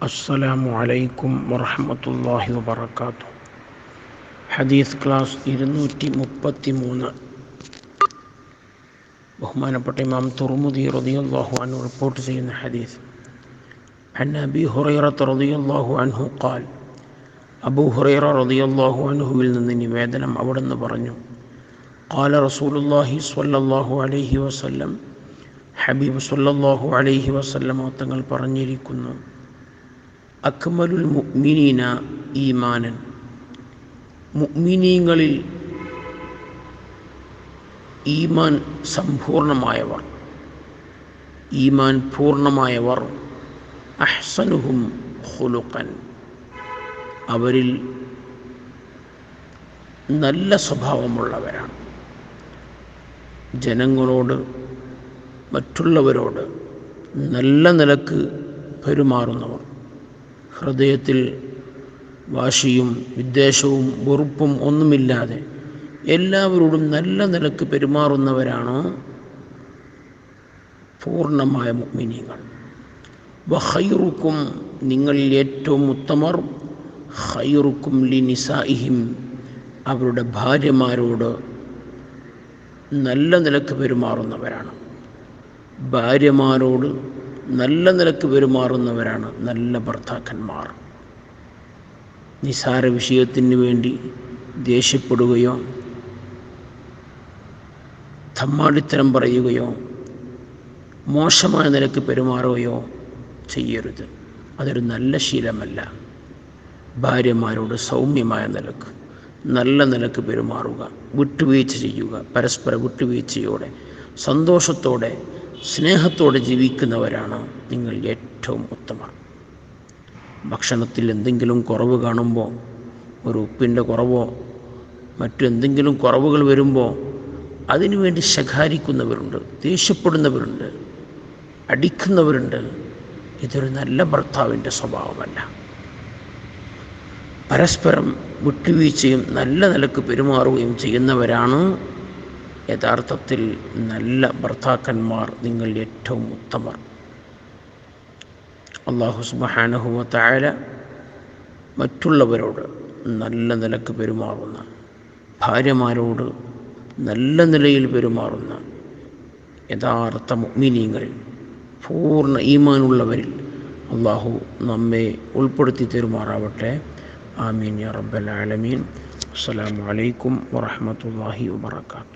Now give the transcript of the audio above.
അസ്സലാമു അലൈക്കും വറഹ്മത്തുള്ളാഹി വബറകാതുഹു. ഹദീസ് ക്ലാസ് 233. ബഹുമാനപ്പെട്ട ഇമാം തുർമുദി റളിയല്ലാഹു അൻഹു റിപ്പോർട്ട് ചെയ്യുന്ന ഹദീസ്. അൻ അബീ ഹുറൈറ റളിയല്ലാഹു അൻഹു ഖാൽ, അബൂ ഹുറൈറ റളിയല്ലാഹു അൻഹുവിൽ നിന്ന് നിവേദനം, അവിടുന്ന് പറഞ്ഞു, ഖാല റസൂലുള്ളാഹി സ്വല്ലല്ലാഹു അലൈഹി വസല്ലം, ഹബീബ് സ്വല്ലല്ലാഹു അലൈഹി വസല്ലം തങ്ങൾ പറഞ്ഞിരിക്കുന്നു, അക്മലുൽ മുഅ്മിനീന ഈമാനൻ, മുഅ്മിനീങ്ങളിൽ ഈമാൻ സമ്പൂർണമായവർ, ഈമാൻ പൂർണ്ണമായവർ, അഹ്സനുഹും ഖുലുഖൻ, അവരിൽ നല്ല സ്വഭാവമുള്ളവരാണ്. ജനങ്ങളോട്, മറ്റുള്ളവരോട് നല്ല നിലക്ക് പെരുമാറുന്നവർ, ഹൃദയത്തിൽ വാശിയും വിദ്വേഷവും വെറുപ്പും ഒന്നുമില്ലാതെ എല്ലാവരോടും നല്ല നിലക്ക് പെരുമാറുന്നവരാണ് പൂർണ്ണമായ മുഅ്മിനീങ്ങൾ. വഖൈറുക്കും, നിങ്ങളിൽ ഏറ്റവും ഉത്തമർ, ഖൈറുക്കും ലിനിസാഇഹിം, അവരുടെ ഭാര്യമാരോട് നല്ല നിലക്ക് പെരുമാറുന്നവരാണ്. ഭാര്യമാരോട് നല്ല നിലക്ക് പെരുമാറുന്നവരാണ് നല്ല ഭർത്താക്കന്മാർ. നിസാര വിഷയത്തിന് വേണ്ടി ദേഷ്യപ്പെടുകയോ തമ്മാടിത്തരം പറയുകയോ മോശമായ നിലക്ക് പെരുമാറുകയോ ചെയ്യരുത്. അതൊരു നല്ല ശീലമല്ല. ഭാര്യമാരോട് സൗമ്യമായ നിലക്ക് നല്ല നിലക്ക് പെരുമാറുക, വിട്ടുവീഴ്ച ചെയ്യുക, പരസ്പര വിട്ടുവീഴ്ചയോടെ സന്തോഷത്തോടെ സ്നേഹത്തോടെ ജീവിക്കുന്നവരാണ് നിങ്ങൾ ഏറ്റവും ഉത്തമർ. ഭക്ഷണത്തിൽ എന്തെങ്കിലും കുറവ് കാണുമ്പോൾ, ഒരു ഉപ്പിൻ്റെ കുറവോ മറ്റെന്തെങ്കിലും കുറവുകൾ വരുമ്പോൾ അതിനുവേണ്ടി ശകാരിക്കുന്നവരുണ്ട്, ദേഷ്യപ്പെടുന്നവരുണ്ട്, അടിക്കുന്നവരുണ്ട്. ഇതൊരു നല്ല ഭർത്താവിൻ്റെ സ്വഭാവമല്ല. പരസ്പരം വിട്ടുവീഴ്ചയും നല്ല നിലക്ക് പെരുമാറുകയും ചെയ്യുന്നവരാണ് യഥാർത്ഥത്തിൽ നല്ല ഭർത്താക്കന്മാർ, നിങ്ങൾ ഏറ്റവും ഉത്തമർ. അല്ലാഹു സുബ്ഹാനഹു വ തആല മറ്റുള്ളവരോട് നല്ല നിലക്ക് പെരുമാറുന്ന, ഭാര്യമാരോട് നല്ല നിലയിൽ പെരുമാറുന്ന യഥാർത്ഥ മുഅ്മിനീങ്ങൾ, പൂർണ്ണ ഈമാനുള്ളവരിൽ അല്ലാഹു നമ്മെ ഉൾപ്പെടുത്തി തരുമാറാവട്ടെ. ആമീൻ യാ റബ്ബൽ ആലമീൻ. അസ്സലാമു അലൈക്കും വറഹ്മത്തുള്ളാഹി വബറകാതുഹു.